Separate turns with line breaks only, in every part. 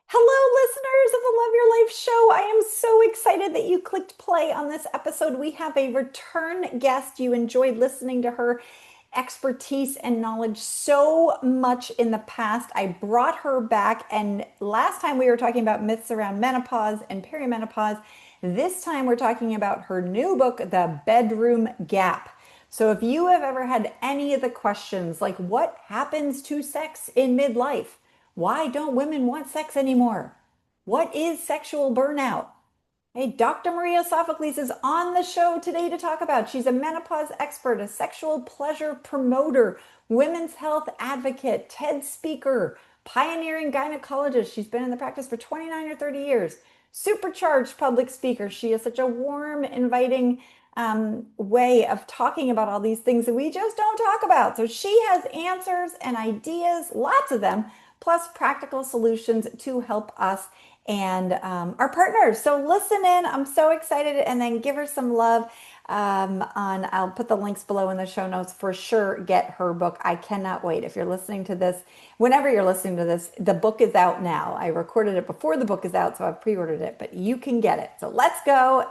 Hello, listeners of the Love Your Life show. I am so excited that you clicked play on this episode. We have a return guest. You enjoyed listening to her expertise and knowledge so much in the past. I brought her back, and last time we were talking about myths around menopause and perimenopause. This time we're talking about her new book, The Bedroom Gap. So if you have ever had any of the questions like what happens to sex in midlife? Why don't women want sex anymore? What is sexual burnout? Hey, Dr. Maria Sophocles is on the show today to talk about. She's a menopause expert, a sexual pleasure promoter, women's health advocate, TED speaker, pioneering gynecologist. She's been in the practice for 29 or 30 years. Supercharged public speaker. She has such a warm, inviting way of talking about all these things that we just don't talk about. So she has answers and ideas, lots of them, plus practical solutions to help us and our partners. So listen in. I'm so excited. And then give her some love I'll put the links below in the show notes for sure. Get her book. I cannot wait. If you're listening to this, whenever you're listening to this, the book is out now. I recorded it before the book is out, so I've pre-ordered it, but you can get it. So let's go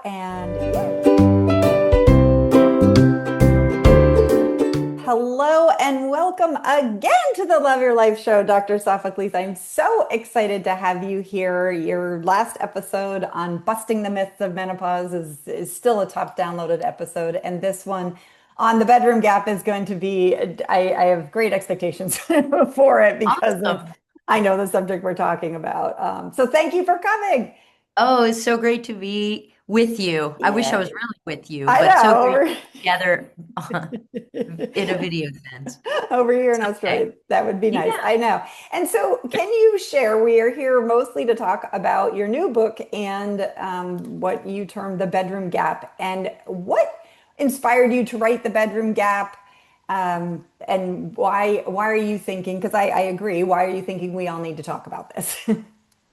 hello and welcome again to the Love Your Life show, Dr. Sophocles. I'm so excited to have you here. Your last episode on busting the myths of menopause is still a top downloaded episode. And this one on the bedroom gap is going to be, I have great expectations for it because
Awesome.
I know the subject we're talking about. So thank you for coming.
Oh, it's so great to be with you. I wish I
Yeah,
was really with you,
I
but so great
know.
together in a video sense.
Over here in
Okay.
Australia. That would be nice.
Yeah.
I know. And so, can you share? We are here mostly to talk about your new book and what you term the bedroom gap, and what inspired you to write the bedroom gap, and why are you thinking? Because I agree. Why are you thinking we all need to talk about this?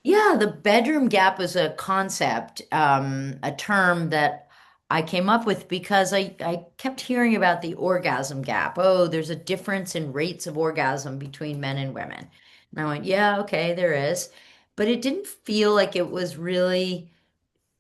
Yeah, the bedroom gap is a concept, a term that I came up with because I kept hearing about the orgasm gap. Oh, there's a difference in rates of orgasm between men and women. And I went, yeah, okay, there is. But it didn't feel like it was really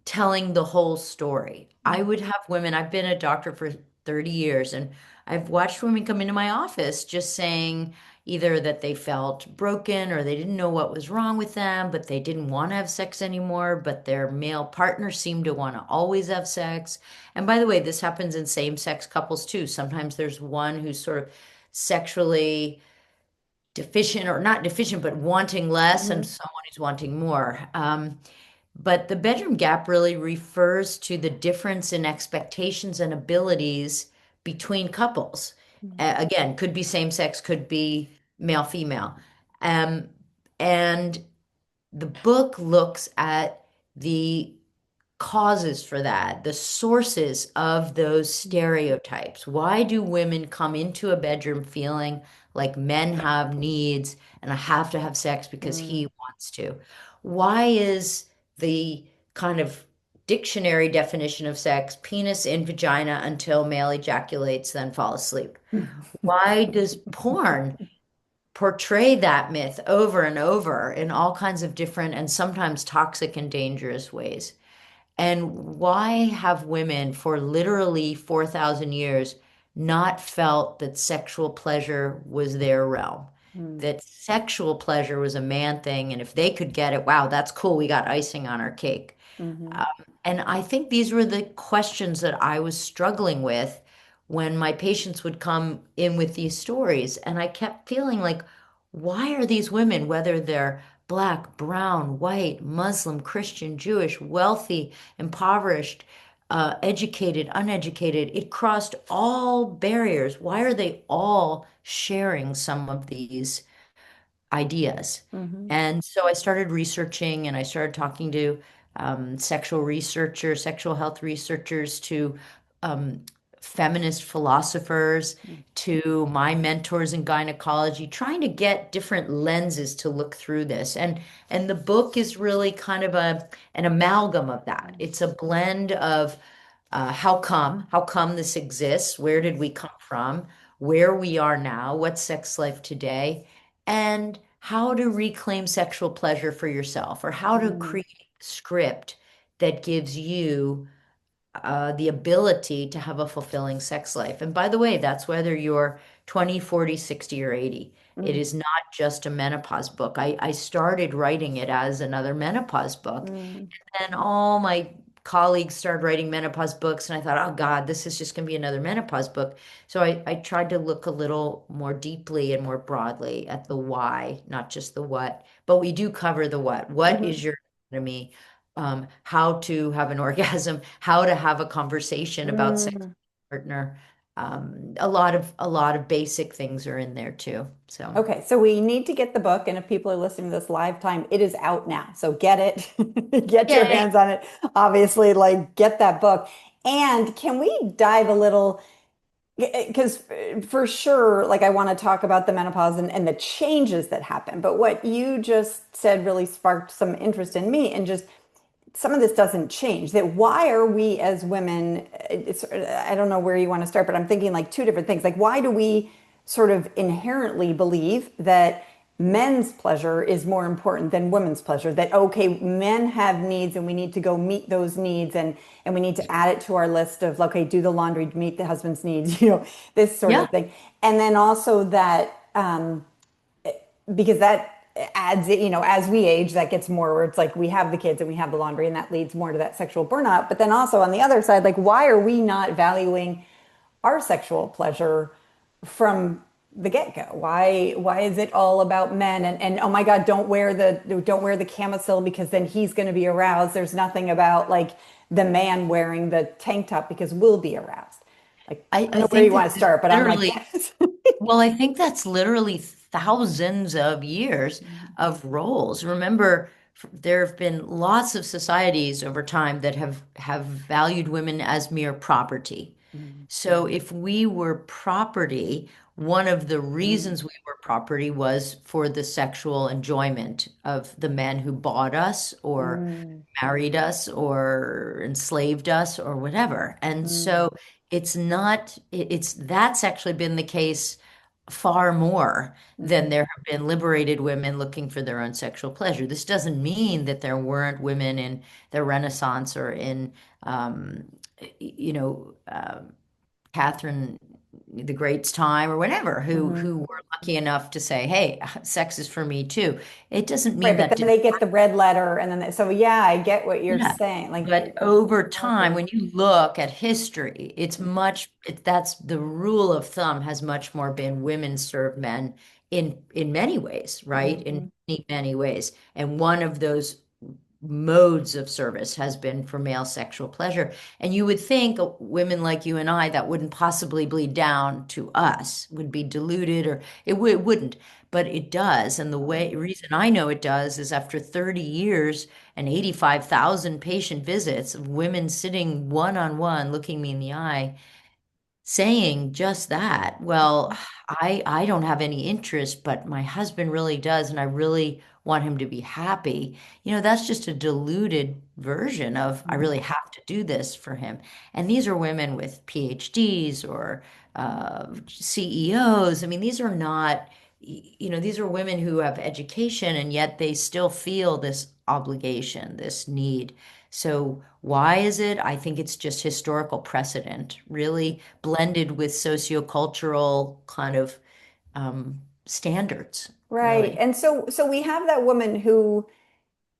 telling the whole story. I would have women, I've been a doctor for 30 years, and I've watched women come into my office just saying either that they felt broken or they didn't know what was wrong with them, but they didn't want to have sex anymore, but their male partner seemed to want to always have sex. And by the way, this happens in same-sex couples too. Sometimes there's one who's sort of sexually deficient or not deficient, but wanting less, and
Mhm.
someone who's wanting more. But the bedroom gap really refers to the difference in expectations and abilities between couples. Again, could be same sex, could be male, female. Um, and the book looks at the causes for that, the sources of those stereotypes. Why do women come into a bedroom feeling like men have needs and I have to have sex because
Mm,
he wants to? Why is the kind of dictionary definition of sex penis in vagina until male ejaculates, then fall asleep? Why does porn portray that myth over and over in all kinds of different and sometimes toxic and dangerous ways? And why have women for literally 4,000 years not felt that sexual pleasure was their realm?
mm,
That sexual pleasure was a man thing, and if they could get it, wow, that's cool. We got icing on our cake.
mhm,
Um, and I think these were the questions that I was struggling with when my patients would come in with these stories. And I kept feeling like, why are these women, whether they're Black, brown, white, Muslim, Christian, Jewish, wealthy, impoverished, educated, uneducated, it crossed all barriers. Why are they all sharing some of these ideas?
mhm,
And so I started researching and I started talking to sexual researchers, sexual health researchers, to um, feminist philosophers, to my mentors in gynecology, trying to get different lenses to look through this. And the book is really kind of an amalgam of that. It's a blend of how come this exists? Where did we come from? Where we are now? What's sex life today? And how to reclaim sexual pleasure for yourself or how to
Mm,
create a script that gives you the ability to have a fulfilling sex life. And by the way, that's whether you're 20, 40, 60, or 80. It
mm,
is not just a menopause book. I started writing it as another menopause book.
mm,
And all my colleagues started writing menopause books, and I thought, oh God, this is just going to be another menopause book. So I tried to look a little more deeply and more broadly at the why, not just the what. But we do cover the what. What
mhm,
is your anatomy? How to have an orgasm, how to have a conversation about sex with
mm.
your partner. A lot of basic things are in there too. So
Okay, so we need to get the book, and if people are listening to this live time, it is out now. So get it, get your
yay.
hands on it. Obviously, like get that book. And can we dive a little? Because for sure, like I want to talk about the menopause and the changes that happen. But what you just said really sparked some interest in me, and just some of this doesn't change. That why are we as women, I don't know where you want to start, but I'm thinking like two different things. Like, why do we sort of inherently believe that men's pleasure is more important than women's pleasure? That, okay, men have needs and we need to go meet those needs, and we need to add it to our list of, okay, do the laundry to meet the husband's needs, this sort of
Yeah.
thing. And then also that, because that adds, as we age, that gets more where it's like we have the kids and we have the laundry, and that leads more to that sexual burnout. But then also on the other side, like, why are we not valuing our sexual pleasure from the get-go? Why is it all about men? And oh my God, don't wear the camisole because then he's going to be aroused. There's nothing about like the man wearing the tank top because we'll be aroused. Like, I don't
I
know where you
think
want
that
to start, but I'm like,
literally, well, I think that's literally thousands of years of roles. Remember, there have been lots of societies over time that have valued women as mere property.
mm,
So if we were property, one of the
mm,
reasons we were property was for the sexual enjoyment of the men who bought us or
mm,
married us or enslaved us or whatever. And
mm,
so it's not, it's that's actually been the case far more than
mm,
there have been liberated women looking for their own sexual pleasure. This doesn't mean that there weren't women in the Renaissance or in, um, you know, Catherine the Great's time or whatever who
mm.
were lucky enough to say, "Hey, sex is for me too." It doesn't
Right,
mean
but
that
then
didn't.
they get the red letter, and then so yeah, I get what you're
Yeah.
saying. Like,
But over time,
exactly.
when you look at history, that's the rule of thumb has much more been women serve men in many ways, right? In
Mhm,
many, many ways. And one of those modes of service has been for male sexual pleasure. And you would think women like you and I that wouldn't possibly bleed down to us would be diluted or it wouldn't, but it does. And the
mhm,
reason I know it does is after 30 years and 85,000 patient visits of women sitting one on one looking me in the eye saying just that. Well,
mhm,
I don't have any interest, but my husband really does, and I really want him to be happy. That's just a diluted version of I
mhm.
really have to do this for him. And these are women with PhDs or CEOs. I mean, these are not, these are women who have education, and yet they still feel this obligation, this need. So why is it? I think it's just historical precedent, really blended with sociocultural kind of standards,
Right.
really.
And so we have that woman who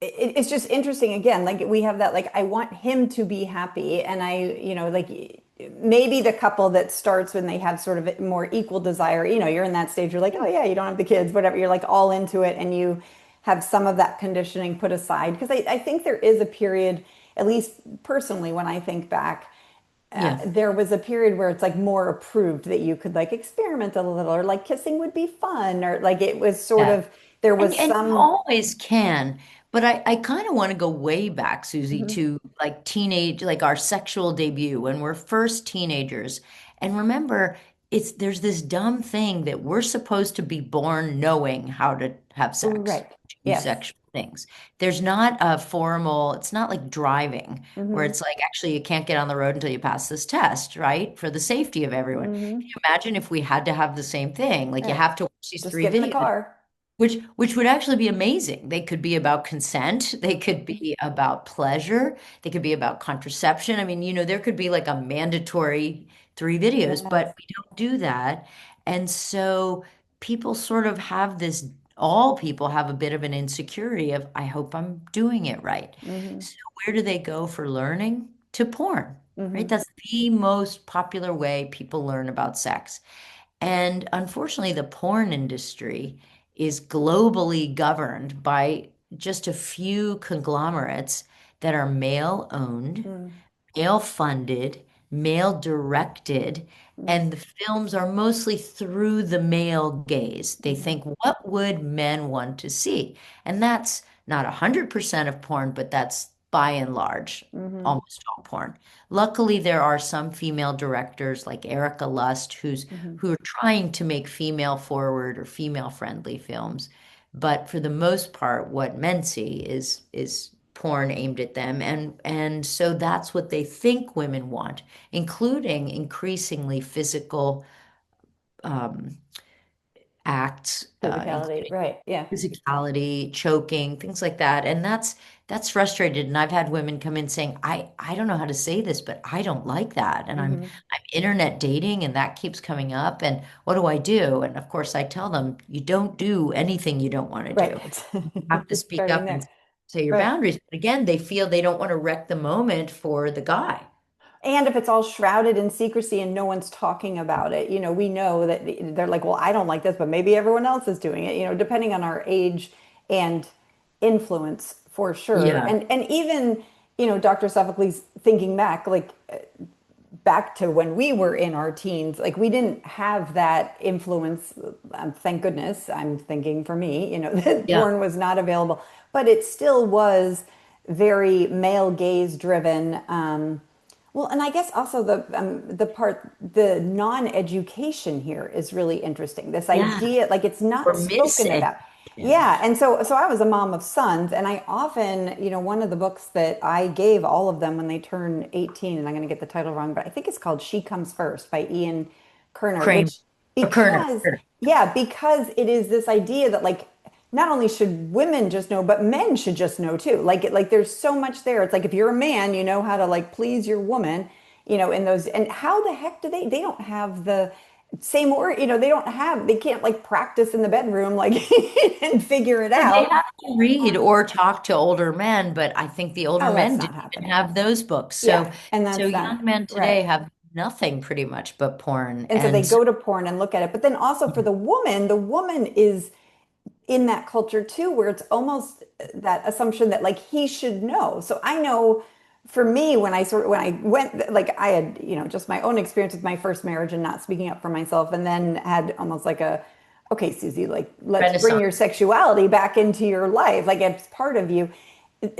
it's just interesting again. Like we have that, like, I want him to be happy. And like maybe the couple that starts when they have sort of a more equal desire, you're in that stage, you're like, oh yeah, you don't have the kids, whatever. You're like all into it and you have some of that conditioning put aside. Because I think there is a period, at least personally, when I think back,
Yeah.
there was a period where it's like more approved that you could like experiment a little, or like kissing would be fun, or like it was sort
Yeah.
of, there
And
was
and you
some.
always can, but I kind of want to go way back, Susie,
Mhm.
to like teenage, like our sexual debut when we're first teenagers. And remember, there's this dumb thing that we're supposed to be born knowing how to have sex,
Right.
do
Yes.
sexual things. There's not a formal, it's not like driving, where
Hmm.
it's like actually you can't get on the road until you pass this test, right? For the safety of everyone. Can
Hmm.
you imagine if we had to have the same thing? Like you
Right.
have to watch these
Just
three
get in the
videos.
car.
which would actually be amazing. They could be about consent, they could be about pleasure, they could be about contraception. I mean, there could be like a mandatory 3 videos,
Yes.
but we don't do that. And so people sort of have this, all people have a bit of an insecurity of, I hope I'm doing it right.
Hmm.
So where do they go for learning? To porn, right?
Hmm.
That's the most popular way people learn about sex. And unfortunately, the porn industry is globally governed by just a few conglomerates that are male owned,
Mm.
male funded, male directed,
Mm.
and the films are mostly through the male gaze. They
Hmm.
think, what would men want to see? And that's not 100% of porn, but that's by and large
Hmm.
almost all porn. Luckily, there are some female directors like Erica Lust
Hmm.
who are trying to make female forward or female friendly films. But for the most part, what men see is porn aimed at them, and so that's what they think women want, including increasingly physical um, acts,
Physicality,
including
right? Yeah.
physicality, choking, things like that. And that's frustrated. And I've had women come in saying, I don't know how to say this, but I don't like that. And
Hmm.
I'm internet dating and that keeps coming up. And what do I do? And of course I tell them, you don't do anything you don't want to
Right.
do. You have to speak
Starting
up and
there.
say your
Right.
boundaries. But again, they feel they don't want to wreck the moment for the guy.
And if it's all shrouded in secrecy and no one's talking about it, we know that they're like, well, I don't like this, but maybe everyone else is doing it, depending on our age and influence for sure.
Yeah.
And even, Dr. Sophocles thinking back, like back to when we were in our teens, like we didn't have that influence. Thank goodness, I'm thinking for me, that
Yeah.
porn was not available, but it still was very male gaze driven. Well, and I guess also the non-education here is really interesting. This
Yeah.
idea, like it's not
Or
spoken about.
miseducation.
Yeah, and so I was a mom of sons, and I often, one of the books that I gave all of them when they turn 18, and I'm going to get the title wrong, but I think it's called She Comes First by Ian Kerner,
Cream
which
or Kerner.
because yeah, because it is this idea that like not only should women just know, but men should just know too. Like there's so much there. It's like if you're a man, you know how to like please your woman, in those. And how the heck do they don't have the same word, they can't like practice in the bedroom like and figure it
Yeah, they
out.
have to read or talk to older men, but I think the older
Oh, that's
men
not
didn't even
happening.
have those books.
Yeah, and
So
that's not
young men
right.
today have nothing pretty much but porn.
And so they
And so,
go to porn and look at it. But then also for the woman is in that culture too, where it's almost that assumption that like he should know. So I know for me, when I went, like I had, just my own experience with my first marriage and not speaking up for myself, and then had almost like okay, Susie, like let's bring your
Renaissance.
sexuality back into your life. Like it's part of you.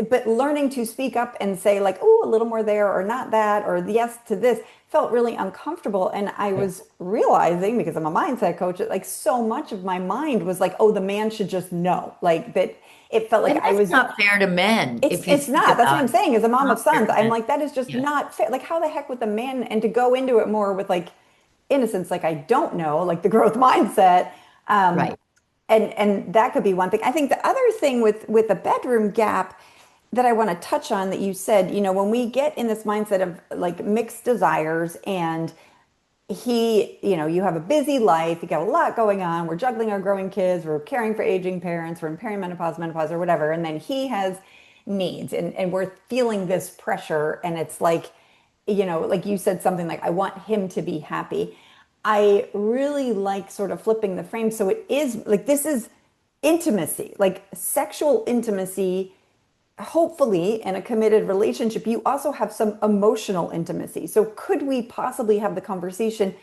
But learning to speak up and say like, oh, a little more there or not that or yes to this felt really uncomfortable. And I
Right.
was realizing, because I'm a mindset coach, that like so much of my mind was like, oh, the man should just know. Like that it felt like
And
I
that's
was
not fair to men
it's
if you
it's
think
not. That's what
about
I'm
it.
saying. As a
It's
mom of
not fair
sons,
to
I'm
men.
like, that is just
Yeah.
not fair. Like, how the heck with the man and to go into it more with like innocence, like I don't know, like the growth mindset. Um,
Right.
and that could be one thing. I think the other thing with the bedroom gap that I want to touch on that you said, when we get in this mindset of like mixed desires and you have a busy life, you got a lot going on, we're juggling our growing kids, we're caring for aging parents, we're in perimenopause, menopause, or whatever, and then he has needs and we're feeling this pressure and it's like, like you said something like, I want him to be happy. I really like sort of flipping the frame. So it is like, this is intimacy, like sexual intimacy. Hopefully in a committed relationship you also have some emotional intimacy, so could we possibly have the conversation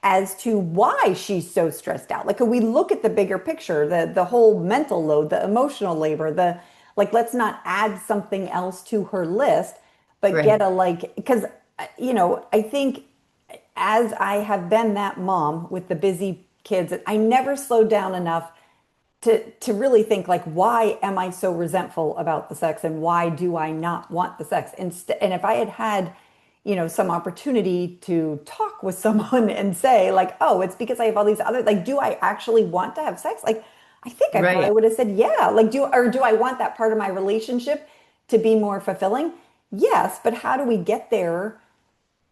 as to why she's so stressed out? Like could we look at the bigger picture, the whole mental load, the emotional labor, the like let's not add something else to her list, but get
Right.
a like, because I think as I have been that mom with the busy kids, I never slowed down enough to really think like, why am I so resentful about the sex and why do I not want the sex? And if I had had, some opportunity to talk with someone and say like, oh, it's because I have all these other, like, do I actually want to have sex? Like, I think I probably
Right.
would have said, yeah. Like, do I want that part of my relationship to be more fulfilling? Yes, but how do we get there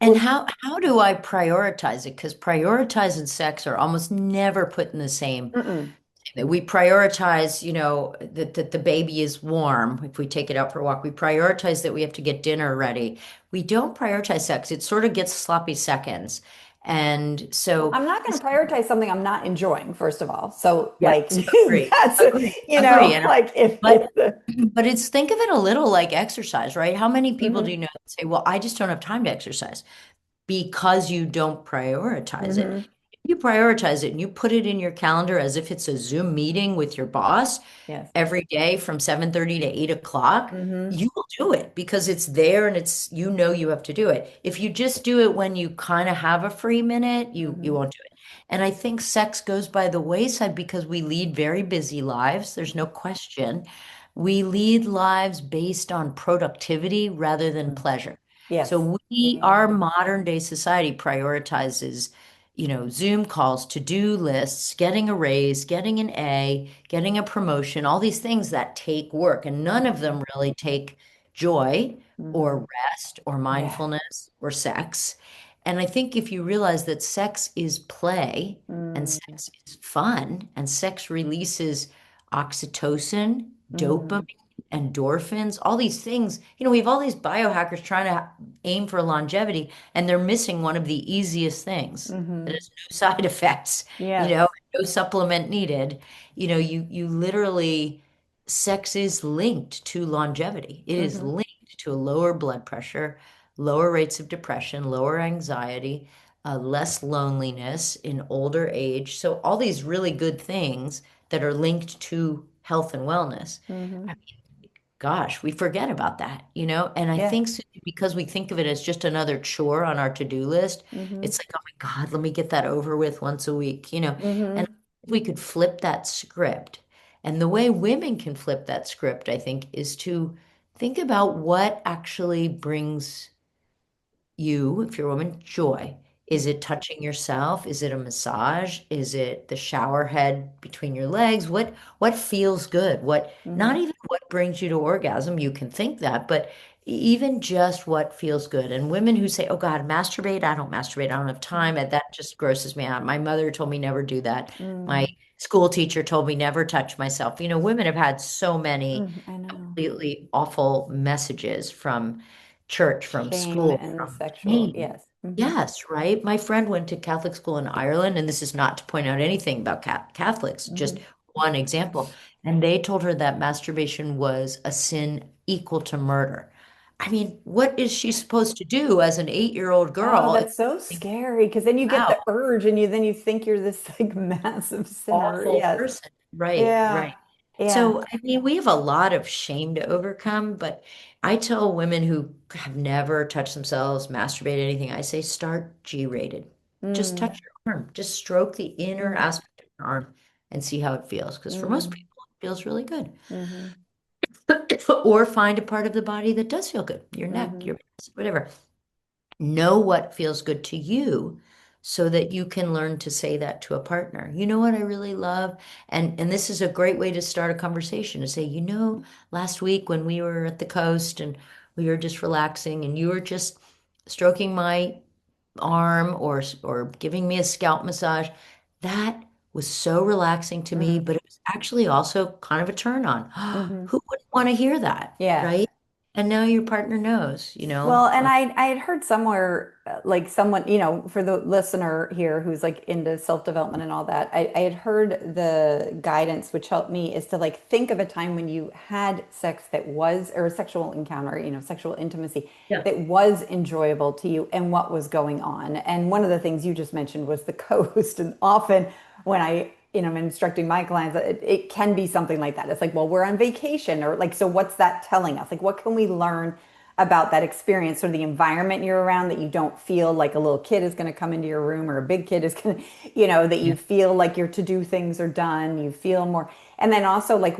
And
when,
how do I prioritize it? Because prioritize and sex are almost never put in the same.
mm-mm,
We prioritize, that the baby is warm if we take it out for a walk. We prioritize that we have to get dinner ready. We don't prioritize sex. It sort of gets sloppy seconds. And
well,
so,
I'm not going to prioritize something I'm not enjoying, first of all. So, like,
yes, agree,
that's,
agree, agree.
like if
But
it's the,
but it's think of it a little like exercise, right? How many people do
hmm
you know that say, "Well, I just don't have time to exercise," because you don't prioritize it.
hmm
If you prioritize it and you put it in your calendar as if it's a Zoom meeting with your boss
yes.
every day from 7:30 to 8 o'clock,
hmm
you will do it because it's there and it's you have to do it. If you just do it when you kind of have a free minute, you
hmm
won't do it. And I think sex goes by the wayside because we lead very busy lives. There's no question. We lead lives based on productivity rather than pleasure.
Yes.
So
Yeah.
our modern day society prioritizes, Zoom calls, to-do lists, getting a raise, getting an A, getting a promotion, all these things that take work, and none of them really take joy
hmm
or rest or
Yeah.
mindfulness or sex. And I think if you realize that sex is play and
Mm-hmm.
sex is fun and sex releases oxytocin,
Mm-hmm.
dopamine, endorphins, all these things. We have all these biohackers trying to aim for longevity, and they're missing one of the easiest things that
Mm-hmm.
has no side effects,
Yes.
no supplement needed. You literally, sex is linked to longevity. It is
Mm-hmm.
linked to a lower blood pressure, lower rates of depression, lower anxiety, less loneliness in older age. So all these really good things that are linked to health and wellness.
Mm-hmm.
Gosh, we forget about that, And I
Yeah.
think because we think of it as just another chore on our to-do list,
Mm-hmm.
it's like, oh my God, let me get that over with once a week. And
Mm-hmm.
if we could flip that script. And the way women can flip that script, I think, is to think about what actually brings you, if you're a woman, joy. Is it touching yourself? Is it a massage? Is it the shower head between your legs? What feels good?
Mm-hmm.
Not even what brings you to orgasm, you can think that, but even just what feels good. And women who say, "Oh God, masturbate, I don't masturbate, I don't have time," and that just grosses me out. My mother told me never do that. My
Mm-hmm.
school teacher told me never touch myself. Women have had so many
I know.
completely awful messages from church, from
Shame
school,
and
from
sexual.
shame.
Yes. Mm-hmm.
Yes, right. My friend went to Catholic school in Ireland, and this is not to point out anything about Catholics,
Mm-hmm.
just one example. And they told her that masturbation was a sin equal to murder. I mean, what is she supposed to do as an 8-year-old
Oh,
girl if
that's so
you think,
scary because then you get
wow,
the urge and you think you're this like massive sinner.
awful
Yes.
person? Right,
Yeah.
right.
Yeah.
So, I mean, we have a lot of shame to overcome, but I tell women who have never touched themselves, masturbated, anything, I say start G-rated. Just
Mm,
touch your arm, just stroke the inner
mm,
aspect of your arm and see how it feels. Because for most
mm,
people, it feels really good.
mm-hmm,
Or find a part of the body that does feel good, your neck,
mm-hmm,
your breast, whatever. Know what feels good to you so that you can learn to say that to a partner. You know what I really love? And this is a great way to start a conversation to say, last week when we were at the coast and we were just relaxing and you were just stroking my arm or giving me a scalp massage, that was so relaxing to me,
mm-hmm,
but it was actually also kind of a turn on.
mm-hmm.
Who wouldn't want to hear that,
Yeah.
right? And now your partner knows.
Well, and I had heard somewhere, like someone, for the listener here who's like into self-development and all that, I had heard the guidance which helped me is to like think of a time when you had sex that was, or a sexual encounter, sexual intimacy
Yeah.
that was enjoyable to you and what was going on. And one of the things you just mentioned was the coast. And often when I'm instructing my clients, it can be something like that. It's like, well, we're on vacation, or like, so what's that telling us? Like, what can we learn about that experience or the environment you're around that you don't feel like a little kid is going to come into your room or a big kid is going to, that you
Yeah.
feel like your to-do things are done, you feel more. And then also like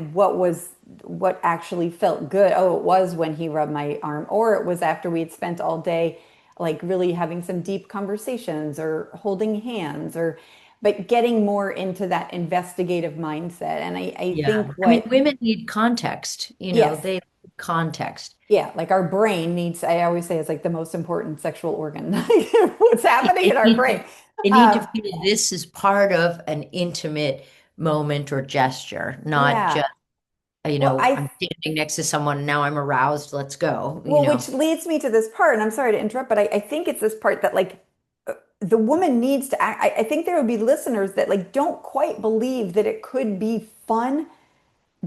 what actually felt good. Oh, it was when he rubbed my arm, or it was after we had spent all day like really having some deep conversations or holding hands or but getting more into that investigative mindset. And I think
Yeah. I mean,
what,
women need context,
yes,
they need context.
yeah, like our brain needs, I always say it's like the most important sexual organ. What's happening in
They
our
need
brain.
to, they need to
Um,
feel this is part of an intimate moment or gesture, not
yeah.
just,
Well,
I'm standing next to someone and now I'm aroused, let's go.
which leads me to this part, and I'm sorry to interrupt, but I think it's this part that like the woman needs to act. I think there would be listeners that like don't quite believe that it could be fun,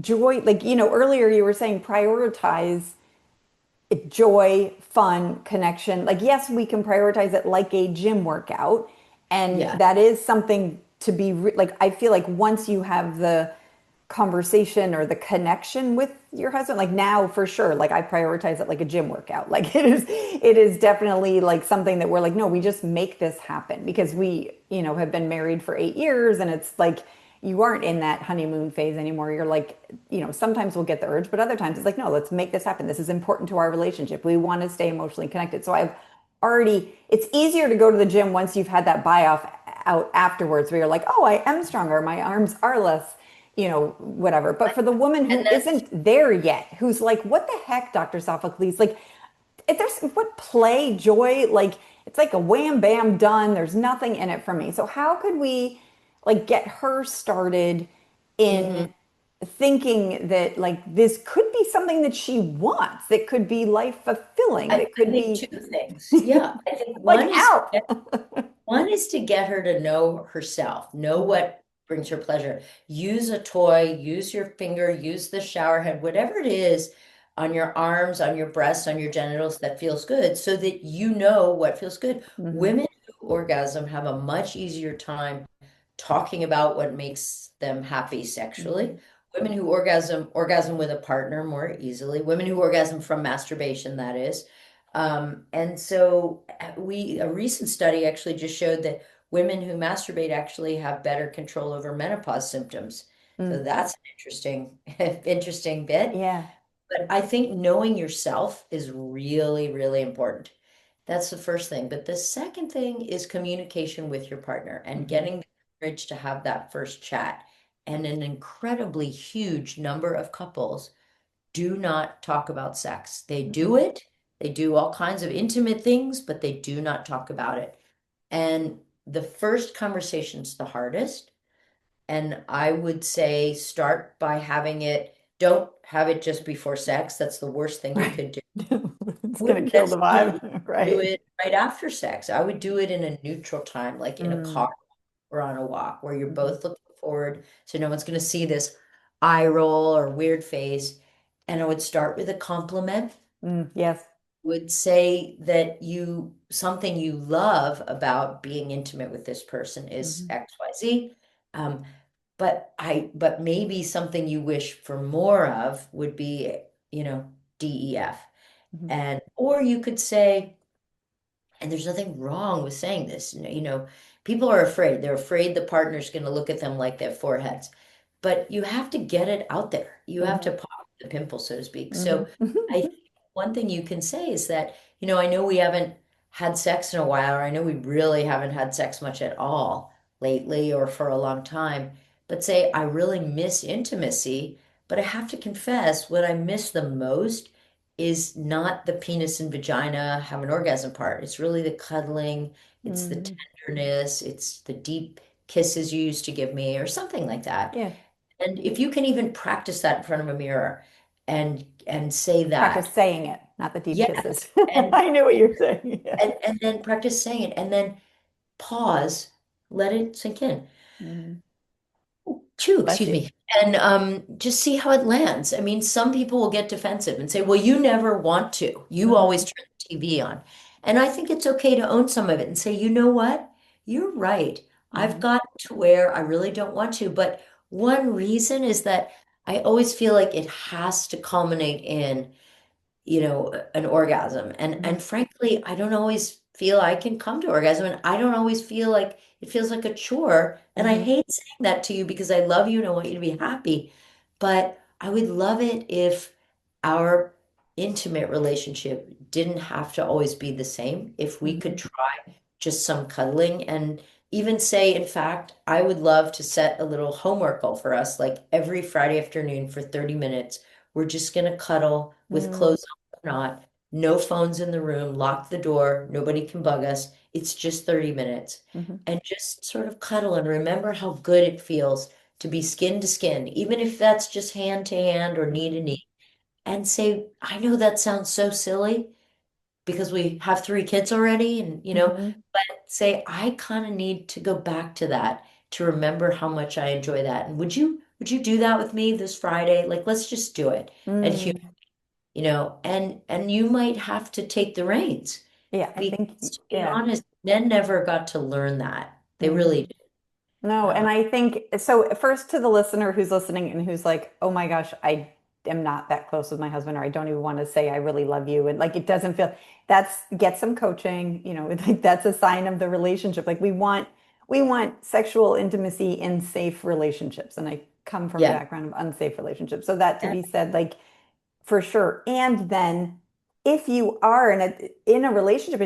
joy. Like, earlier you were saying prioritize joy, fun, connection. Like, yes, we can prioritize it like a gym workout. And
Yeah.
that is something to be like, I feel like once you have the conversation or the connection with your husband, like now for sure, like I prioritize it like a gym workout. Like it is definitely like something that we're like, no, we just make this happen because we, have been married for 8 years, and it's like, you aren't in that honeymoon phase anymore. You're like, sometimes we'll get the urge, but other times it's like, no, let's make this happen. This is important to our relationship. We want to stay emotionally connected. So it's easier to go to the gym once you've had that buy off out afterwards where you're like, oh, I am stronger. My arms are less, whatever. But for the woman
And
who
that's,
isn't there yet, who's like, what the heck, Dr. Sophocles? Like, if there's what play, joy, like it's like a wham bam done. There's nothing in it for me. So how could we like get her started
mhm.
in thinking that like this could be something that she wants, that could be life fulfilling,
I,
that
I
could
think
be
two things. Yeah. I think
like help.
one is to get her to know herself, know
Mhm,
what brings her pleasure. Use a toy, use your finger, use the shower head, whatever it is on your arms, on your breasts, on your genitals that feels good, so that you know what feels good.
mhm,
Women who orgasm have a much easier time talking about what makes them happy sexually.
mhm,
Women who orgasm with a partner more easily. Women who orgasm from masturbation, that is. And so a recent study actually just showed that women who masturbate actually have better control over menopause symptoms. So
mm,
that's an interesting bit.
yeah.
But I think knowing yourself is really, really important. That's the first thing. But the second thing is communication with your partner and
Mhm,
getting the courage to have that first chat. And an incredibly huge number of couples do not talk about sex. They do
mhm,
it, they do all kinds of intimate things, but they do not talk about it. And the first conversation's the hardest. And I would say start by don't have it just before sex. That's the worst thing you
right.
could do.
It's gonna
Wouldn't
kill the
necessarily
vibe,
do
right?
it right after sex. I would do it in a neutral time, like in a
Mm,
car or on a walk, where you're
mhm,
both looking forward, so no one's going to see this eye roll or weird face. And I would start with a compliment.
yes.
Would say that something you love about being intimate with this person is
Mhm,
XYZ. Um, but maybe something you wish for more of would be, you know, DEF.
mhm,
And or you could say, and there's nothing wrong with saying this. People are afraid. They're afraid the partner's going to look at them like they have foreheads. But you have to get it out there. You have to
mhm,
pop the pimple, so to speak. So
mhm,
I think one thing you can say is that, I know we haven't had sex in a while, or I know we really haven't had sex much at all lately or for a long time. But say, I really miss intimacy, but I have to confess, what I miss the most is not the penis and vagina have an orgasm part. It's really the cuddling, it's the
mhm.
tenderness, it's the deep kisses you used to give me, or something like that.
Yeah.
And if you can even practice that in front of a mirror and say
Practice
that,
saying it, not the deep
yes,
kisses.
and
I knew what you're saying. Yeah.
and then practice saying it, and then pause, let it sink in.
Mhm.
Chew,
Bless
excuse
you.
me, and just see how it lands. I mean, some people will get defensive and say, well, you never want to. You always
Mhm,
turn the TV on. And I think it's okay to own some of it and say, you know what? You're right. I've
mhm,
gotten to where I really don't want to. But one reason is that I always feel like it has to culminate in, an orgasm. And
mhm,
frankly, I don't always feel I can come to orgasm, and I don't always feel like it feels like a chore. And I
mhm,
hate saying that to you because I love you and I want you to be happy. But I would love it if our intimate relationship didn't have to always be the same. If we could
mhm,
try just some cuddling, and even say, in fact, I would love to set a little homework goal for us, like every Friday afternoon for 30 minutes. We're just going to cuddle with
Mm,
clothes on or not, no phones in the room, lock the door, nobody can bug us. It's just 30 minutes.
mhm,
And just sort of cuddle and remember how good it feels to be skin to skin, even if that's just hand to hand or knee to
mhm,
knee. And say, I know that sounds so silly because we have three kids already, and
mhm,
but say, I kind of need to go back to that to remember how much I enjoy that. And would you do that with me this Friday? Like, let's just do it. And
mm.
and you might have to take the reins
Yeah, I
because,
think,
to be
yeah.
honest, men never got to learn that. They really
Mhm.
did.
No, and
Uh,
I think so. First, to the listener who's listening and who's like, "Oh my gosh, I am not that close with my husband, or I don't even want to say I really love you," and like it doesn't feel. That's get some coaching. Like that's a sign of the relationship. Like we want sexual intimacy in safe relationships, and I come from a
yeah.
background of unsafe relationships. So that to
And
be said, like for sure. And then if you are in a relationship,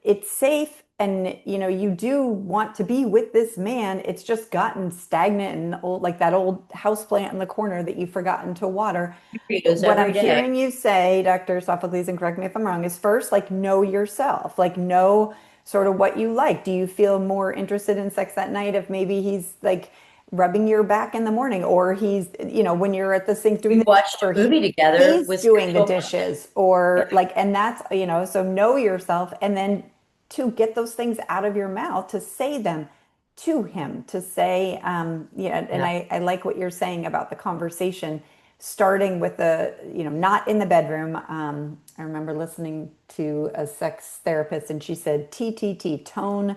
it's safe and you do want to be with this man. It's just gotten stagnant and old, like that old house plant in the corner that you've forgotten to water.
Cheerios
What
every
I'm
day.
hearing you say, Dr. Sophocles, and correct me if I'm wrong, is first like know yourself, like know sort of what you like. Do you feel more interested in sex at night if maybe he's like rubbing your back in the morning, or he's, when you're at the sink doing
We
the dishes,
watched
or
a movie together
he's
with
doing the
sexual
dishes,
content.
or like, and that's, so know yourself, and then to get those things out of your mouth, to say them to him, to say, yeah, and
Yeah.
I like what you're saying about the conversation starting with not in the bedroom. I remember listening to a sex therapist and she said TTT, tone,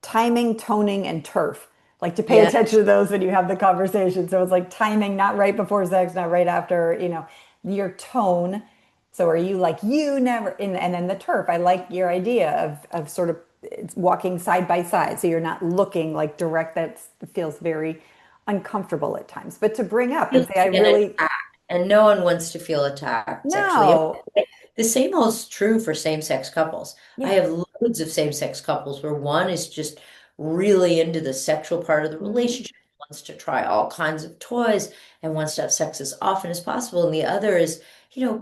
timing, toning, and turf. Like to pay
Yeah.
attention to those when you have the conversation. So it's like timing, not right before sex, not right after, your tone. So are you like, you never, and then the turf. I like your idea of sort of walking side by side. So you're not looking like direct. That feels very uncomfortable at times. But to bring up and
Feels
say, I
like an
really,
attack, and no one wants to feel attacked sexually.
no,
The same holds true for same-sex couples. I
yeah.
have loads of same-sex couples where one is just really into the sexual part of the
Hmm.
relationship, wants to try all kinds of toys and wants to have sex as often as possible, and the other is,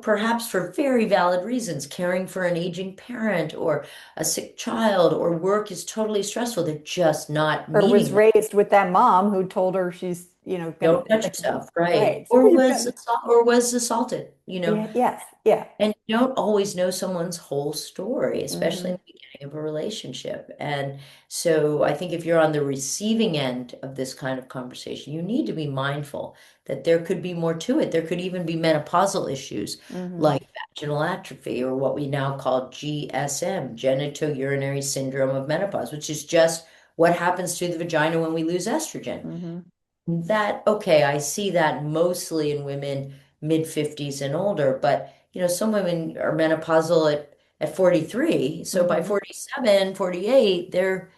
perhaps for very valid reasons, caring for an aging parent or a sick child, or work is totally stressful. They're just not
Or was
meeting that.
raised with that mom who told her she's, gonna
Don't touch
like,
yourself, right?
right. So
Or
you've
was
got,
assault, or was assaulted.
yeah, yes, yeah.
And you don't always know someone's whole story, especially
Hmm.
in the beginning of a relationship. And so I think if you're on the receiving end of this kind of conversation, you need to be mindful that there could be more to it. There could even be menopausal issues
Hmm.
like vaginal atrophy, or what we now call GSM, genitourinary syndrome of menopause, which is just what happens to the vagina when we lose estrogen.
Hmm.
That, okay, I see that mostly in women mid 50s and older, but some women are menopausal at 43. So by
Hmm.
47, 48, they're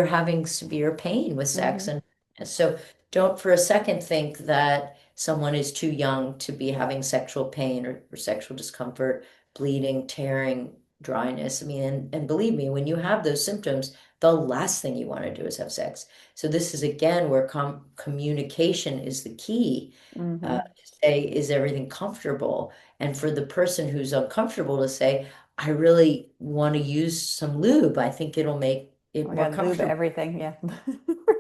having severe pain with sex.
Hmm.
And so don't for a second think that someone is too young to be having sexual pain or sexual discomfort, bleeding, tearing, dryness. I mean, and believe me, when you have those symptoms, the last thing you want to do is have sex. So this is again where communication is the key.
Hmm.
To say, is everything comfortable? And for the person who's uncomfortable to say, I really want to use some lube. I think it'll make
Oh
it
my
more
God, lube
comfortable.
everything. Yeah.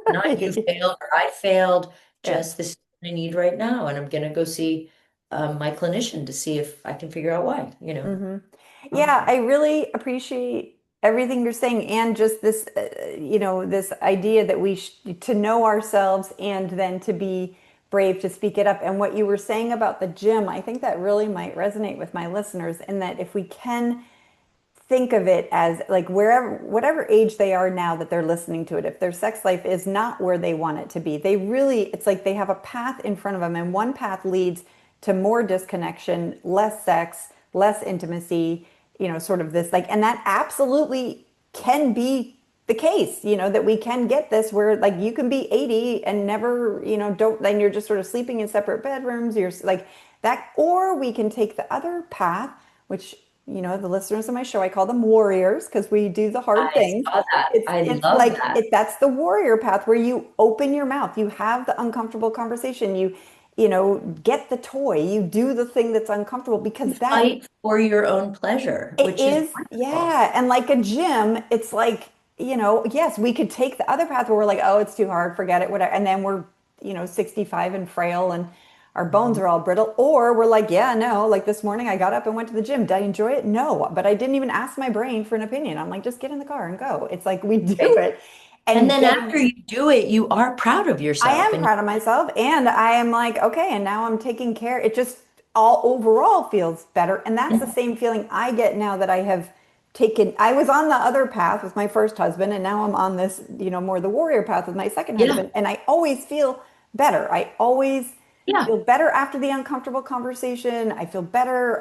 Not you
Right.
failed or I failed,
Yeah.
just this is what I need right now. And I'm gonna go see my clinician to see if I can figure out why.
Hmm.
Um,
Yeah, I really appreciate everything you're saying, and just this, this idea that to know ourselves and then to be brave to speak it up. And what you were saying about the gym, I think that really might resonate with my listeners, in that if we can think of it as like wherever, whatever age they are now that they're listening to it, if their sex life is not where they want it to be, it's like they have a path in front of them, and one path leads to more disconnection, less sex, less intimacy, sort of this like, and that absolutely can be the case, that we can get this where like you can be 80 and never, don't, then you're just sort of sleeping in separate bedrooms, you're like that. Or we can take the other path, which the listeners of my show, I call them warriors because we do the hard
I
things.
saw that. I
It's
love
like
that.
that's the warrior path where you open your mouth, you have the uncomfortable conversation, get the toy, you do the thing that's uncomfortable
You
because that
fight for your own pleasure,
it
which is
is,
wonderful.
yeah. And like a gym, it's like, yes, we could take the other path where we're like, oh, it's too hard, forget it, whatever. And then we're, 65 and frail and our bones
Mhm.
are all brittle. Or we're like, yeah, no, like this morning I got up and went to the gym. Did I enjoy it? No, but I didn't even ask my brain for an opinion. I'm like, just get in the car and go. It's like we do
Right.
it.
And
And
then after
getting
you do it, you are proud of
I
yourself.
am
And
proud of myself and I am like, okay, and now I'm taking care. It just all overall feels better. And that's the same feeling I get now that I have taken. I was on the other path with my first husband, and now I'm on this, more the warrior path with my second
yeah,
husband. And I always feel better. I always
yeah,
feel better after the uncomfortable conversation. I feel better.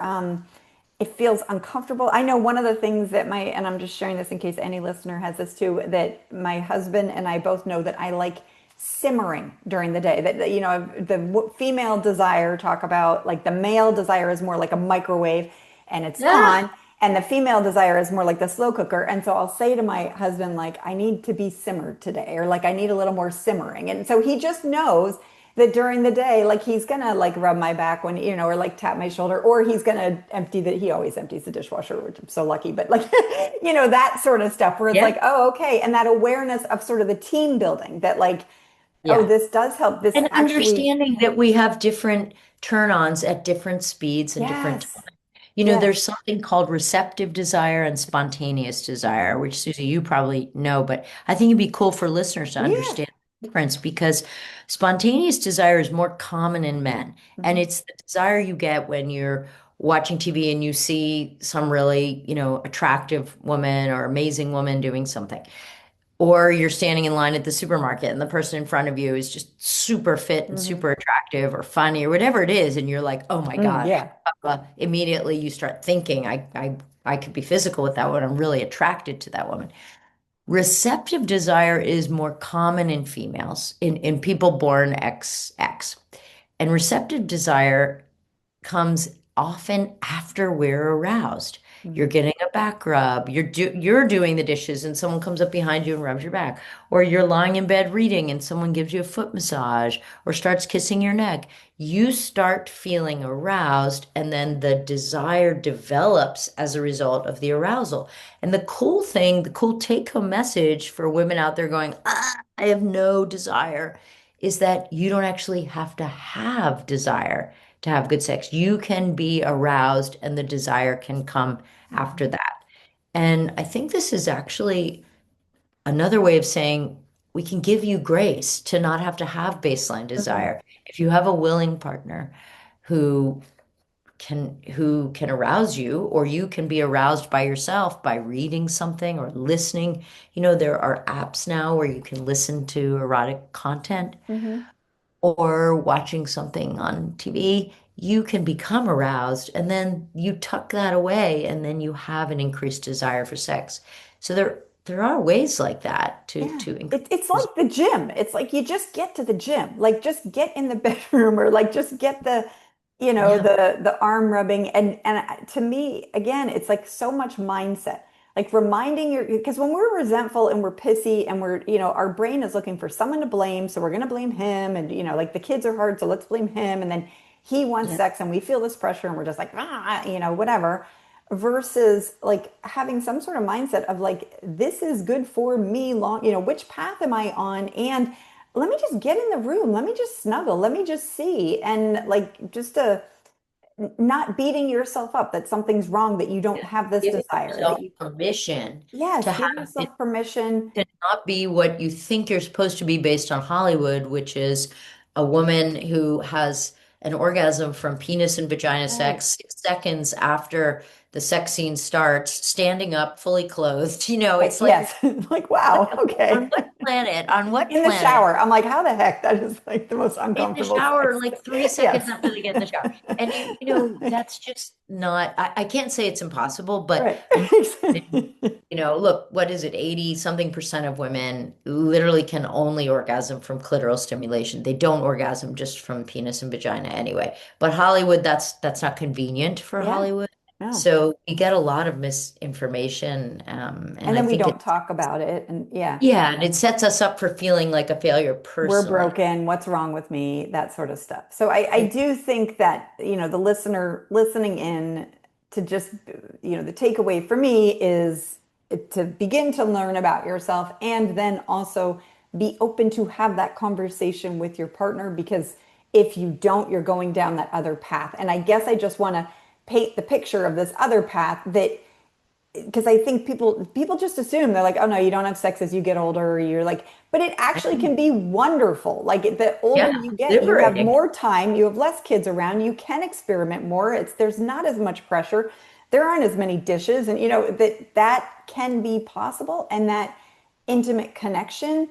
It feels uncomfortable. I know one of the things that and I'm just sharing this in case any listener has this too, that my husband and I both know that I like simmering during the day. The female desire talk about like the male desire is more like a microwave and it's
yeah,
on, and the female desire is more like the slow cooker. And so I'll say to my husband, like, I need to be simmered today, or like, I need a little more simmering. And so he just knows that during the day, like he's gonna like rub my back when, or like tap my shoulder, or he's gonna he always empties the dishwasher, which I'm so lucky, but like, that sort of stuff where it's
yeah,
like, oh, okay. And that awareness of sort of the team building that like, oh,
yeah.
this does help. This
And
actually,
understanding that we have different turn-ons at different speeds and different.
yes,
There's
yes,
something called receptive desire and spontaneous desire, which Susie, you probably know, but I think it'd be cool for listeners to
yeah.
understand the difference because spontaneous desire is more common in men. And
Hmm.
it's the desire you get when you're watching TV and you see some really, attractive woman or amazing woman doing something. Or you're standing in line at the supermarket and the person in front of you is just super fit and
Hmm.
super attractive or funny or whatever it is. And you're like, oh my
Mm,
God.
yeah.
Immediately you start thinking, I could be physical with that woman. I'm really attracted to that woman. Receptive desire is more common in females, in people born XX. And receptive desire comes often after we're aroused. You're
Hmm.
getting a back rub, you're doing the dishes and someone comes up behind you and rubs your back, or you're lying in bed reading and someone gives you a foot massage or starts kissing your neck. You start feeling aroused and then the desire develops as a result of the arousal. And the cool take-home message for women out there going, I have no desire, is that you don't actually have to have desire to have good sex. You can be aroused and the desire can come after
Hmm.
that. And I think this is actually another way of saying we can give you grace to not have to have baseline
Hmm.
desire. If you have a willing partner who who can arouse you, or you can be aroused by yourself by reading something or listening. There are apps now where you can listen to erotic content
Hmm.
or watching something on TV, you can become aroused and then you tuck that away and then you have an increased desire for sex. So there are ways like that to
Yeah.
to increase
It's
desire.
like the gym. It's like you just get to the gym. Like just get in the bedroom or like just get the,
Yeah.
the arm rubbing. And to me, again, it's like so much mindset. Like reminding because when we're resentful and we're pissy and we're, our brain is looking for someone to blame. So we're going to blame him. And, like the kids are hard. So let's blame him. And then he wants
Yeah.
sex and we feel this pressure and we're just like, whatever versus like having some sort of mindset of like this is good for me long, which path am I on, and let me just get in the room, let me just snuggle, let me just see, and like just not beating yourself up that something's wrong, that you don't have this
Giving
desire, that
yourself
you
permission to
yes, give
have it
yourself permission.
to not be what you think you're supposed to be based on Hollywood, which is a woman who has an orgasm from penis and vagina
Right.
sex 6 seconds after the sex scene starts, standing up, fully clothed. It's like,
Yes. Like
what,
wow,
on
okay.
what planet? On what
In the
planet?
shower I'm like, how the heck, that is like the most
In the
uncomfortable
shower,
sex.
like 3 seconds
Yes.
after they get in the shower. And that's just not, I can't say it's impossible, but
Right.
look, what is it? 80 something percent of women literally can only orgasm from clitoral stimulation. They don't orgasm just from penis and vagina anyway. But Hollywood, that's not convenient for
Yeah.
Hollywood.
Oh.
So you get a lot of misinformation. And
And
I
then we
think
don't talk about it. And yeah.
yeah, and it sets us up for feeling like a failure
We're
personally.
broken, what's wrong with me, that sort of stuff. So I do think that, the listener listening in to just, the takeaway for me is to begin to learn about yourself and then also be open to have that conversation with your partner because if you don't, you're going down that other path. And I guess I just want to paint the picture of this other path that because I think people just assume they're like, oh no, you don't have sex as you get older. Or you're like, but it actually can be wonderful. Like the older
Yeah,
you get, you have
liberating.
more time, you have less kids around, you can experiment more. There's not as much pressure. There aren't as many dishes, and that can be possible, and that intimate connection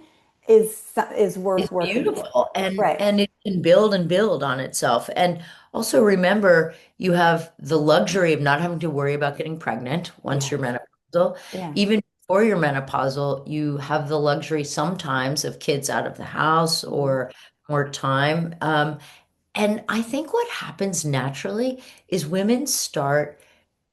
is worth
It's
working for.
beautiful
Right.
and it can build and build on itself. And also remember you have the luxury of not having to worry about getting pregnant once you're
Yes.
menopausal.
Yeah.
Even before you're menopausal, you have the luxury sometimes of kids out of the house
Mhm.
or more time. And I think what happens naturally is women start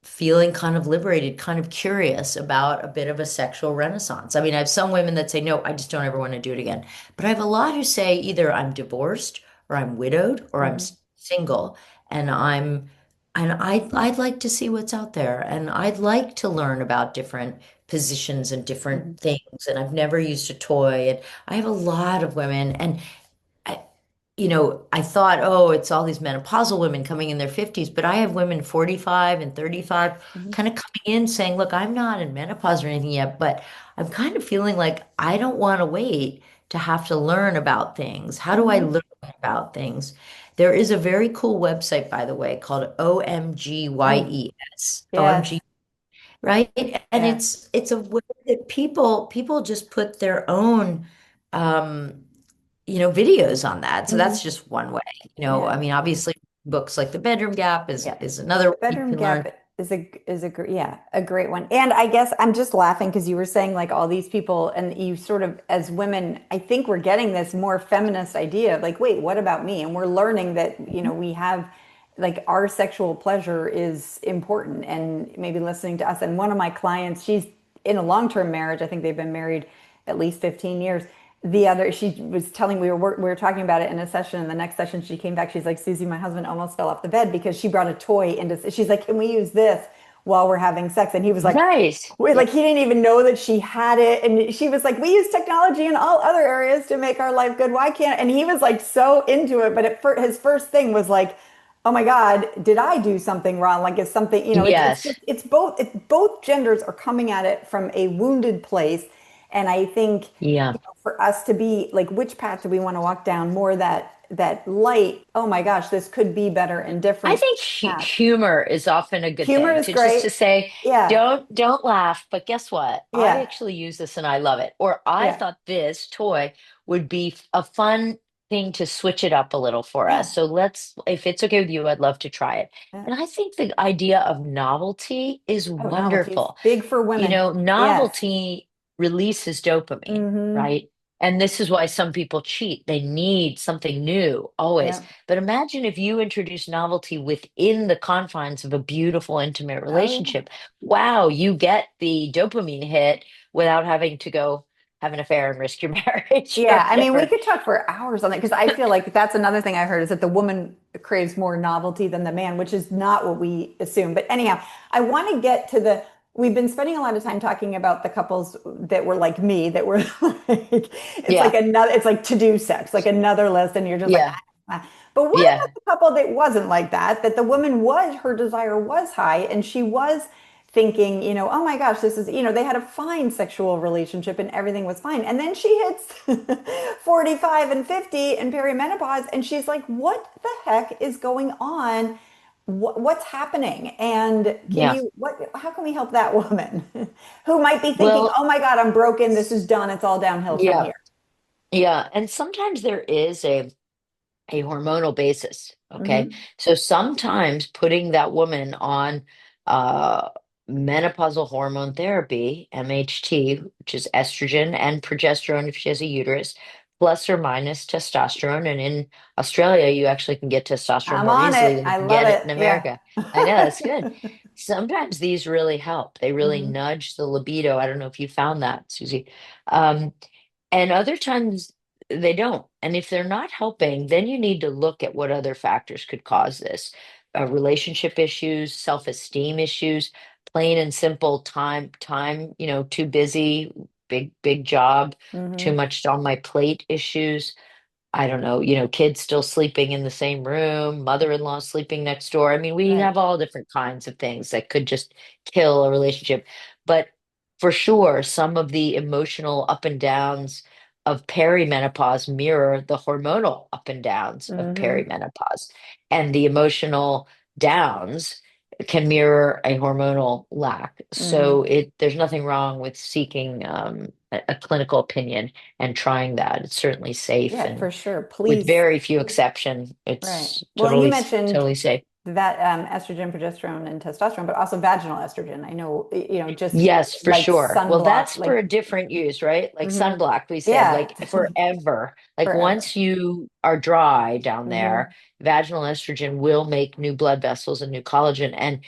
feeling kind of liberated, kind of curious about a bit of a sexual renaissance. I mean, I have some women that say, no, I just don't ever want to do it again. But I have a lot who say either I'm divorced or I'm widowed or I'm
Mhm.
single and I'd like to see what's out there and I'd like to learn about different positions and different
Mhm.
things. And I've never used a toy. And I have a lot of women and I, I thought, oh, it's all these menopausal women coming in their 50s, but I have women 45 and 35
Mhm.
kind of coming in saying, look, I'm not in menopause or anything yet, but I'm kind of feeling like I don't want to wait to have to learn about things. How do I
Mhm.
learn about things? There is a very cool website, by the way, called
Mm.
OMGYES,
Yes.
OMG, right? And
Yeah.
it's a way that people just put their own um videos on that. So
Mhm.
that's just one way. I
Yeah.
mean, obviously books like The Bedroom Gap is
Yeah.
is another
The
way you
bedroom
can learn.
gap yeah, a great one. And I guess I'm just laughing because you were saying like all these people and you sort of as women, I think we're getting this more feminist idea of like, wait, what about me? And we're learning that, we have like our sexual pleasure is important and maybe listening to us. And one of my clients, she's in a long-term marriage. I think they've been married at least 15 years. She was telling we were talking about it in a session. And the next session, she came back. She's like, Susie, my husband almost fell off the bed because she brought a toy into. She's like, can we use this while we're having sex? And he was like,
Nice.
wait,
Yeah.
like he didn't even know that she had it. And she was like, we use technology in all other areas to make our life good. Why can't? And he was like so into it. But his first thing was like, oh my God, did I do something wrong? Like it's something, it's
Yes.
just both genders are coming at it from a wounded place. And I think,
Yeah.
for us to be like, which path do we want to walk down? More that light, oh my gosh, this could be better and
I
different
think
path.
humor is often a good
Humor
thing
is
to just
great.
to say,
Yeah,
don't laugh, but guess what? I
yeah,
actually use this and I love it. Or I
yeah,
thought this toy would be a fun thing to switch it up a little for us.
yeah,
So if it's okay with you, I'd love to try it.
yeah.
And I think the idea of novelty is
Oh, novelty is
wonderful.
big for women. Yes.
Novelty releases dopamine,
Mm-hmm.
right? And this is why some people cheat. They need something new always.
Yeah.
But imagine if you introduce novelty within the confines of a beautiful, intimate
Oh, yeah.
relationship. Wow, you get the dopamine hit without having to go have an affair and risk your marriage or
Yeah, I mean, we
whatever.
could talk for hours on that because I feel like that's another thing I heard is that the woman craves more novelty than the man, which is not what we assume. But anyhow, I want to get to we've been spending a lot of time talking about the couples that were like me, that were like,
Yeah,
it's like to do sex, like another list, and you're just like,
yeah,
but what about
yeah,
the couple that wasn't like that? That the woman her desire was high and she was thinking, oh my gosh, this is, they had a fine sexual relationship and everything was fine. And then she hits 45 and 50 and perimenopause and she's like, what the heck is going on? What's happening? And
yeah.
how can we help that woman who might be thinking,
Well,
oh my God, I'm broken. This is done. It's all downhill from
yeah,
here.
yeah. And sometimes there is a hormonal basis. Okay.
Hmm.
So sometimes putting that woman on uh, menopausal hormone therapy, MHT, which is estrogen and progesterone if she has a uterus, plus or minus testosterone. And in Australia, you actually can get testosterone
I'm
more
on
easily
it.
than you
I
can
love
get it
it.
in
Yeah.
America. I know, that's good. Sometimes these really help. They really
Hmm.
nudge the libido. I don't know if you found that, Susie. Um, and other times they don't. And if they're not helping, then you need to look at what other factors could cause this. Relationship issues, self-esteem issues, plain and simple time, too busy, big job, too
Hmm.
much on my plate issues. I don't know, kids still sleeping in the same room, mother-in-law sleeping next door. I mean, we
Right.
have all different kinds of things that could just kill a relationship. But for sure, some of the emotional up and downs of perimenopause mirror the hormonal up and downs of
Hmm.
perimenopause. And the emotional downs can mirror a hormonal lack.
Hmm.
So there's nothing wrong with seeking a clinical opinion and trying that. It's certainly safe,
Yeah, for
and
sure.
with
Please.
very few exception,
Right.
it's
Well, and you
totally
mentioned
totally safe.
that estrogen, progesterone, and testosterone, but also vaginal estrogen. I know, just
Yes, for
like
sure. Well,
sunblock,
that's for
like,
a different use, right? Like
hmm
sunblock, we said,
yeah,
like forever. Like
forever.
once you are dry down there,
Hmm.
vaginal estrogen will make new blood vessels and new collagen, and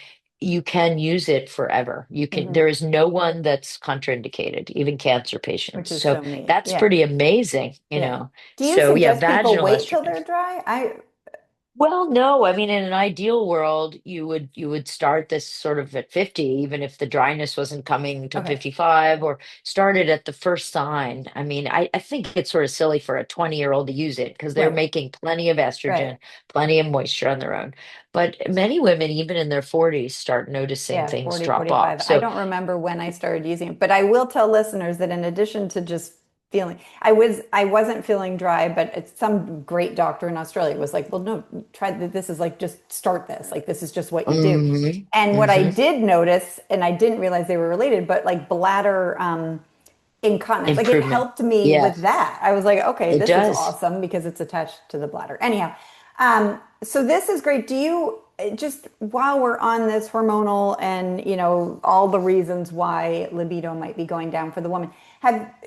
you can use it forever.
Hmm.
There is no one that's contraindicated, even cancer patients.
Which is
So
so neat.
that's
Yeah.
pretty amazing,
Yeah. Do you
So yeah,
suggest people
vaginal
wait till
estrogen.
they're dry?
Well, no, I mean, in an ideal world, you would start this sort of at 50, even if the dryness wasn't coming to
Okay.
55, or start it at the first sign. I mean, I think it's sort of silly for a 20-year-old to use it because they're
Right.
making plenty of
Right.
estrogen, plenty of moisture on their own. But many women, even in their 40s, start noticing
Yeah,
things
40,
drop off.
45. I
So
don't remember when I started using it, but I will tell listeners that in addition to just feeling, I wasn't feeling dry, but some great doctor in Australia was like, "Well, no, try this is like just start this. Like this is just what you do."
hmm
And what I
hmm
did notice, and I didn't realize they were related, but like bladder incontinence. Like it
improvement.
helped me with
Yes,
that. I was like, okay,
it
this is
does.
awesome because it's attached to the bladder. Anyhow, so this is great. Do you just while we're on this hormonal and all the reasons why libido might be going down for the woman,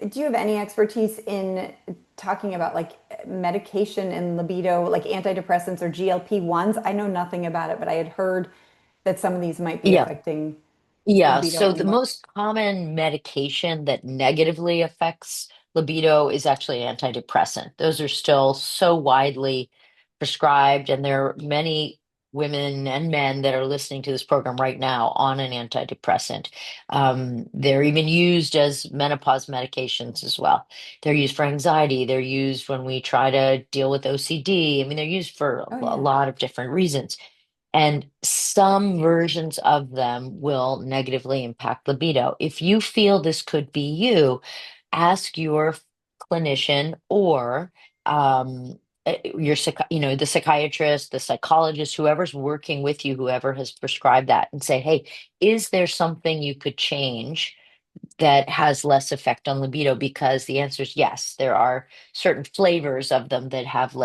do you have any expertise in talking about like medication and libido, like antidepressants or GLP-1s? I know nothing about it, but I had heard that some of these might be
Yeah.
affecting
Yeah,
libido
so
in
the
women.
most common medication that negatively affects libido is actually antidepressant. Those are still so widely prescribed, and there are many women and men that are listening to this program right now on an antidepressant. They're even used as menopause medications as well. They're used for anxiety. They're used when we try to deal with OCD. I mean, they're used for
Oh
a
yeah.
lot of different reasons. And some versions of them will negatively impact libido. If you feel this could be you, ask your clinician or the psychiatrist, the psychologist, whoever's working with you, whoever has prescribed that, and say, hey, is there something you could change that has less effect on libido? Because the answer is yes. There are certain flavors of them that have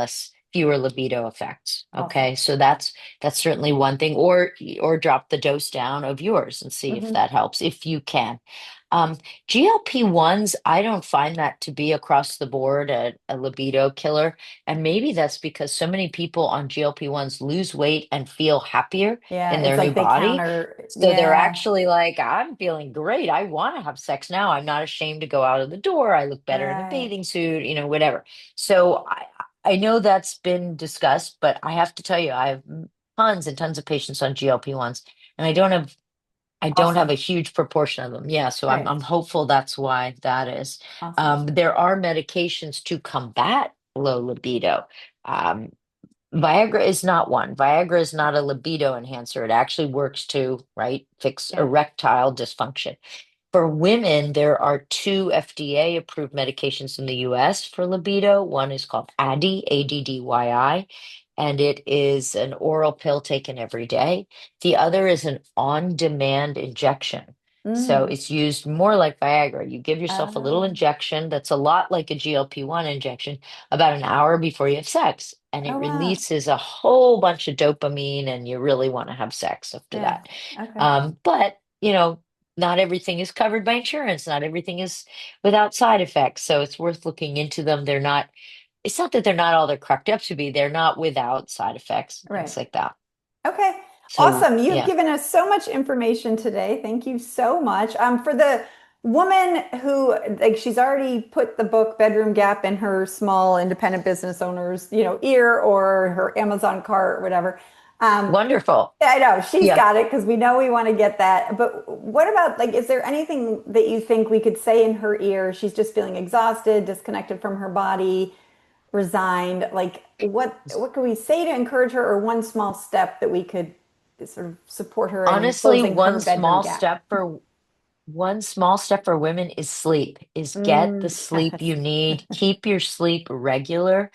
fewer libido effects.
Awesome.
Okay, so that's certainly one thing. Or drop the dose down of yours and see if
Hmm.
that helps, if you can. Um, GLP-1s, I don't find that to be across the board a libido killer. And maybe that's because so many people on GLP-1s lose weight and feel happier
Yeah,
in
it's
their new
like they
body.
counter.
So they're
Yeah,
actually like, I'm feeling great. I want to have sex now. I'm not ashamed to go out of the door. I look better in a
right.
bathing suit, whatever. So I know that's been discussed, but I have to tell you, I have tons and tons of patients on GLP-1s, and I don't have a
Awesome.
huge proportion of them. Yeah, so I'm
Great.
I'm hopeful that's why that is.
Awesome.
There are medications to combat low libido. Um, Viagra is not one. Viagra is not a libido enhancer. It actually works to, right, fix
Yeah.
erectile dysfunction. For women, there are two FDA approved medications in the US for libido. One is called ADDY, ADDYI, and it is an oral pill taken every day. The other is an on-demand injection. So
Mm.
it's used more like Viagra. You give yourself a little
Oh,
injection that's a lot like a GLP-1 injection about an hour before you have sex. And
oh
it
wow.
releases a whole bunch of dopamine, and you really want to have sex after
Yeah.
that.
Okay.
But not everything is covered by insurance. Not everything is without side effects. So it's worth looking into them. It's not that they're not all they're cracked up to be. They're not without side effects, things
Right.
like that.
Okay.
So
Awesome. You've
yeah,
given us so much information today. Thank you so much. For the woman who, like, she's already put the book Bedroom Gap in her small independent business owner's, ear or her Amazon cart or whatever. Um,
wonderful.
I know she's
Yeah.
got it because we know we want to get that. But what about, like, is there anything that you think we could say in her ear? She's just feeling exhausted, disconnected from her body, resigned. Like, what could we say to encourage her, or one small step that we could sort of support her in
Honestly,
closing her bedroom gap?
one small step for women is sleep, is get the sleep
Yes.
you need. Keep your sleep regular.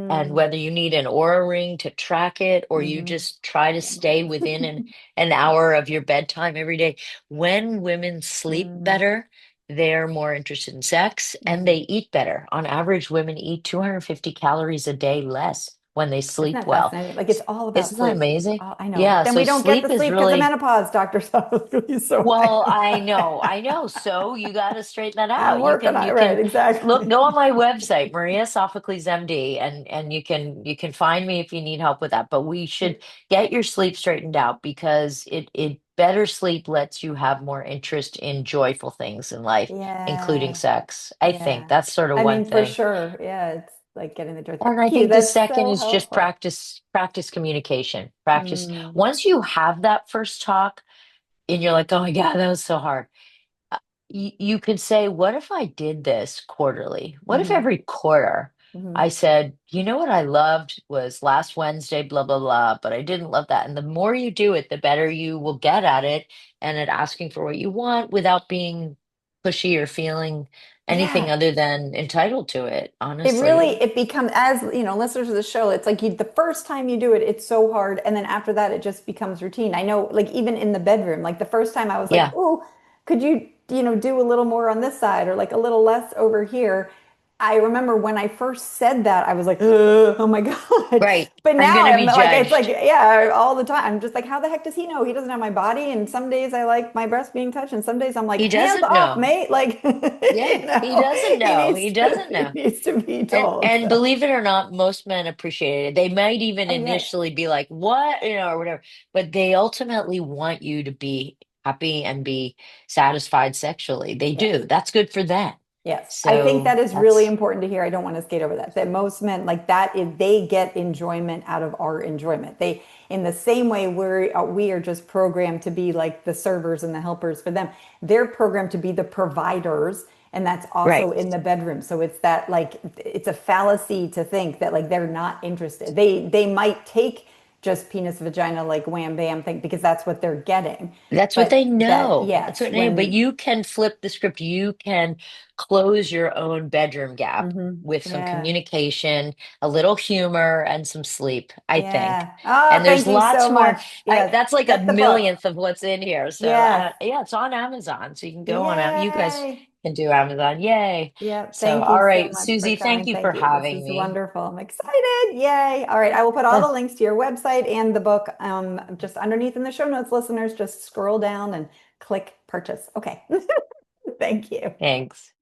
And
Mm,
whether you need an aura ring to track it or you
hmm.
just try to stay within an hour of your bedtime every day, when women sleep
Mm,
better, they're more interested in sex and
hmm.
they eat better. On average, women eat 250 calories a day less when they
Isn't
sleep
that
well.
fascinating? Like, it's all about
Isn't that
sleep.
amazing?
I know, but
Yeah,
then
so
we don't get
sleep
the
is
sleep because of
really
menopause, Dr. Sophocles. So
well, I know. So you got to straighten that
I'm
out.
working on it.
You
Right,
can look,
exactly.
go on my website, Maria Sophocles MD, and you can find me if you need help with that. But we should get your sleep straightened out because it better sleep lets you have more interest in joyful things in life, including
Yeah.
sex. I think
Yeah.
that's sort of
I
one
mean, for
thing.
sure. Yeah, it's like getting the door.
And I
Thank you.
think the
That's
second
so
is just
helpful.
practice communication. Practice.
Mm,
Once you have that first talk and you're like, oh my God, that was so hard you could say, what if I did this quarterly? What if
hmm
every quarter
hmm.
I said, you know what I loved was last Wednesday, blah, blah, blah, but I didn't love that. And the more you do it, the better you will get at it and at asking for what you want without being pushy or feeling anything
Yeah.
other than entitled to it,
It really,
honestly.
it becomes, as listeners of the show, it's like the first time you do it, it's so hard. And then after that, it just becomes routine. I know, like, even in the bedroom, like the first time I was like,
Yeah,
oh, could you, do a little more on this side or like a little less over here? I remember when I first said that, I was like, oh my God.
right.
But
I'm
now
going to
I'm
be
like, it's like,
judged.
yeah, all the time. I'm just like, how the heck does he know? He doesn't have my body. And some days I like my breast being touched, and some days I'm like,
He
hands
doesn't
off,
know.
mate. Like,
Yeah, he doesn't
he
know.
needs
He
to,
doesn't
he
know.
needs to be
And
told.
and
So,
believe it or not, most men appreciate it. They might even
oh yeah,
initially be like, "What?" Or whatever, but they ultimately want you to be happy and be satisfied sexually. They
yes.
do. That's good for them.
Yes, I think
So
that is really
that's
important to hear. I don't want to skate over that. That most men, like, that is, they get enjoyment out of our enjoyment. They, in the same way we are just programmed to be like the servers and the helpers for them. They're programmed to be the providers, and that's
right.
also in the bedroom. So it's that, like, it's a fallacy to think that, like, they're not interested. They might take just penis vagina, like, wham bam thing, because that's what they're getting.
That's what
But
they
that,
know. That's
yes,
what they, but
when
you can flip the script. You can close your own bedroom gap with some
yeah.
communication, a little humor, and some sleep, I think.
Yeah. Oh,
And there's
thank you
lots
so
more.
much. Yes.
That's like a
Get the book.
millionth of what's in here. So
Yes.
yeah, it's on Amazon. So you can go on. You guys
Yay.
can do Amazon. Yay.
Yeah.
So,
Thank you
all
so
right,
much for
Susie, thank
coming.
you for
Thank you. This
having
is
me.
wonderful. I'm excited. Yay. All right. I will put all the links to your website and the book just underneath in the show notes, listeners. Just scroll down and click purchase. Okay. Thank you.
Thanks.